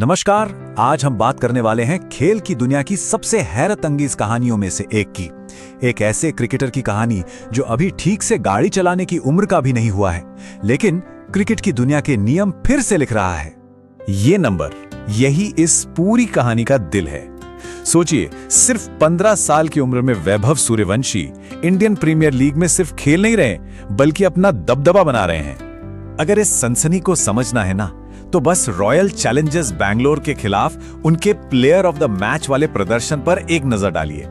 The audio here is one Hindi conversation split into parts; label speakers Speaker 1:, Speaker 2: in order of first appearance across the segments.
Speaker 1: नमस्कार। आज हम बात करने वाले हैं खेल की दुनिया की सबसे हैरत अंगेज कहानियों में से एक की। एक ऐसे क्रिकेटर की कहानी जो अभी ठीक से गाड़ी चलाने की उम्र का भी नहीं हुआ है, लेकिन क्रिकेट की दुनिया के नियम फिर से लिख रहा है।
Speaker 2: ये नंबर, यही इस पूरी कहानी का दिल है। सोचिए, सिर्फ 15 साल की उम्र में Vaibhav Suryavanshi Indian premiere league में सिर्फ खेल नहीं रहे, बल्कि अपना दबदबा बना रहे हैं। अगर इस सनसनी को समझना है ना, तो बस रॉयल चैलेंजर्स बैंगलोर के खिलाफ उनके प्लेयर ऑफ द मैच वाले प्रदर्शन पर एक नजर डालिए।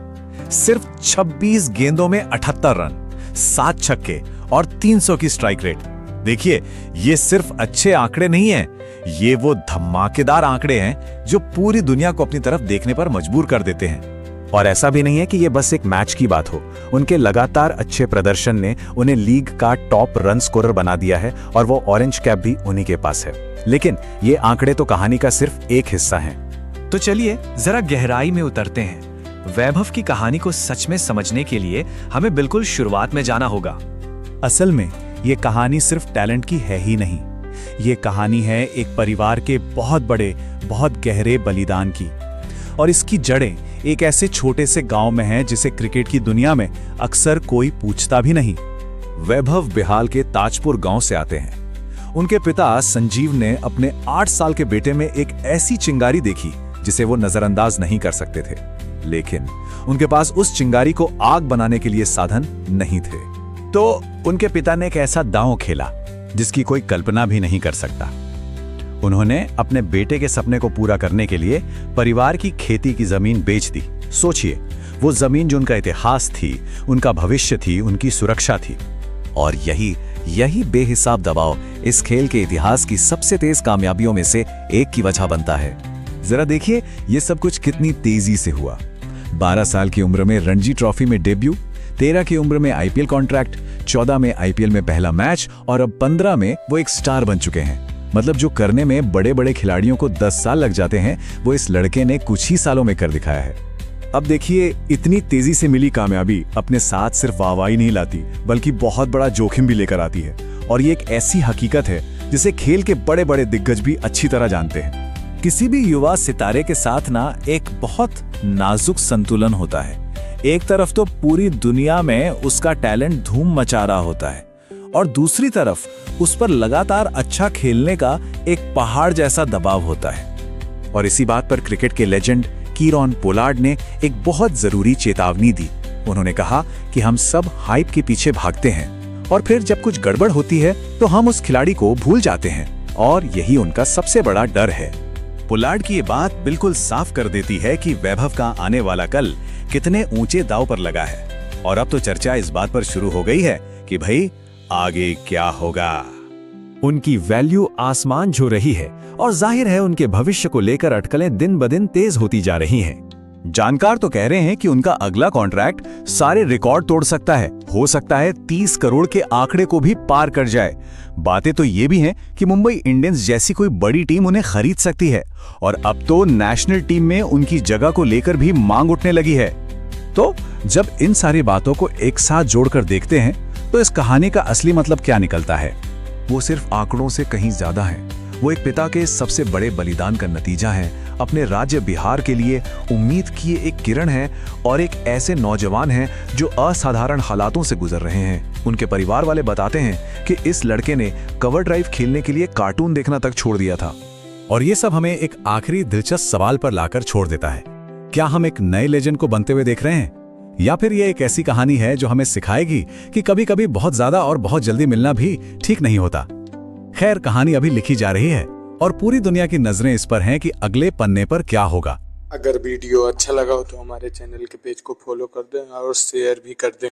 Speaker 2: सिर्फ 26 गेंदों में 78 रन, 7 छक्के और 300 की स्ट्राइक रेट। देखिए, ये सिर्फ अच्छे आंकड़े नहीं हैं, ये वो धमाकेदार आंकड़े हैं जो पूरी दुनिया को अपनी तरफ देखने पर मजबूर कर देते हैं। और ऐसा भी नहीं है कि ये बस एक मैच की बात हो। उनके लगातार अच्छे प्रदर्शन ने उन्हें लीग का टॉप रन स्कोरर बना दिया है और वो ऑरेंज कैप भी उन्हीं के पास है। लेकिन ये आंकड़े तो कहानी का सिर्फ एक हिस्सा हैं।
Speaker 3: तो चलिए जरा गहराई में उतरते हैं। वैभव की कहानी को सच में समझने के लिए हमें बिल्कुल शुरुआत में जाना होगा।
Speaker 1: असल में ये कहानी सिर्फ टैलेंट की है ही नहीं, ये कहानी है एक परिवार के बहुत बड़े, बहुत गहरे बलिदान की। और इसकी जड़ें एक ऐसे छोटे से गांव में हैं जिसे क्रिकेट की दुनिया में अक्सर कोई पूछता भी नहीं। वैभव बिहार के ताजपुर गांव से आते हैं। उनके पिता संजीव ने अपने 8 साल के बेटे में एक ऐसी चिंगारी देखी जिसे वो नजरअंदाज नहीं कर सकते थे, लेकिन उनके पास उस चिंगारी को आग बनाने के लिए साधन नहीं थे। तो उनके पिता ने एक ऐसा दांव खेला जिसकी कोई कल्पना भी नहीं कर सकता। उन्होंने अपने बेटे के सपने को पूरा करने के लिए परिवार की खेती की जमीन बेच दी। सोचिए, वो जमीन जो उनका इतिहास थी, उनका भविष्य थी, उनकी सुरक्षा थी। और यही बेहिसाब दबाव इस खेल के इतिहास की सबसे तेज कामयाबियों में से एक की वजह बनता है। जरा देखिए, ये सब कुछ कितनी तेजी से हुआ। 12 साल की उम्र में रणजी ट्रॉफी में डेब्यू, 13 की उम्र में आईपीएल कॉन्ट्रैक्ट, 14 में आईपीएल में पहला मैच और अब 15 में वो एक स्टार बन चुके हैं। मतलब जो करने में बड़े बड़े खिलाड़ियों को 10 साल लग जाते हैं, वो इस लड़के ने कुछ ही सालों में कर दिखाया है। अब देखिए, इतनी तेजी से मिली कामयाबी अपने साथ सिर्फ वाहवाही नहीं लाती, बल्कि बहुत बड़ा जोखिम भी लेकर आती है। और ये एक ऐसी हकीकत है जिसे खेल के बड़े बड़े दिग्गज भी अच्छी तरह जानते हैं। किसी भी युवा सितारे के साथ ना एक बहुत नाजुक संतुलन होता है। एक तरफ तो पूरी दुनिया में उसका टैलेंट धूम मचा रहा होता है, और दूसरी तरफ उस पर लगातार अच्छा खेलने का एक पहाड़ जैसा दबाव होता है। और इसी बात पर क्रिकेट के लेजेंड कीरॉन पोलार्ड ने एक बहुत जरूरी चेतावनी दी। उन्होंने कहा कि हम सब हाइप के पीछे भागते हैं और फिर जब कुछ गड़बड़ होती है तो हम उस खिलाड़ी को भूल जाते हैं, और यही उनका सबसे बड़ा डर है। पोलार्ड की ये बात बिल्कुल साफ कर देती है कि वैभव का आने वाला कल कितने ऊंचे दांव पर लगा है। और अब तो चर्चा इस बात पर शुरू हो गई है कि भाई आगे क्या होगा।
Speaker 3: उनकी वैल्यू आसमान छू रही है और जाहिर है उनके भविष्य को लेकर अटकलें दिन ब दिन तेज होती जा रही हैं।
Speaker 1: जानकार तो कह रहे हैं कि उनका अगला कॉन्ट्रैक्ट सारे रिकॉर्ड तोड़ सकता है, हो सकता है 30 करोड़ के आंकड़े को भी पार कर जाए। बातें तो ये भी हैं कि मुंबई इंडियंस जैसी कोई बड़ी टीम उन्हें खरीद सकती है, और अब तो नेशनल टीम में उनकी जगह को लेकर भी मांग उठने लगी है। तो जब इन सारी बातों को एक साथ जोड़कर देखते हैं तो इस कहानी का असली मतलब क्या निकलता है? वो सिर्फ आंकड़ों से कहीं ज्यादा है। वो एक पिता के सबसे बड़े बलिदान का नतीजा है, अपने राज्य बिहार के लिए उम्मीद की एक किरण है, और एक ऐसे नौजवान हैं जो असाधारण हालातों से गुजर रहे हैं। उनके परिवार वाले बताते हैं कि इस लड़के ने कवर ड्राइव खेलने के लिए कार्टून देखना तक छोड़ दिया था। और ये सब हमें एक आखिरी दिलचस्प सवाल पर लाकर छोड़ देता है। क्या हम एक नए लेजेंड को बनते हुए देख रहे हैं, या फिर ये एक ऐसी कहानी है जो हमें सिखाएगी कि कभी कभी बहुत ज्यादा और बहुत जल्दी मिलना भी ठीक नहीं होता? खैर, कहानी अभी लिखी जा रही है और पूरी दुनिया की नजरें इस पर हैं कि अगले पन्ने पर क्या होगा।
Speaker 4: अगर वीडियो अच्छा लगा हो तो हमारे चैनल के पेज को फॉलो कर दें और शेयर भी कर दें।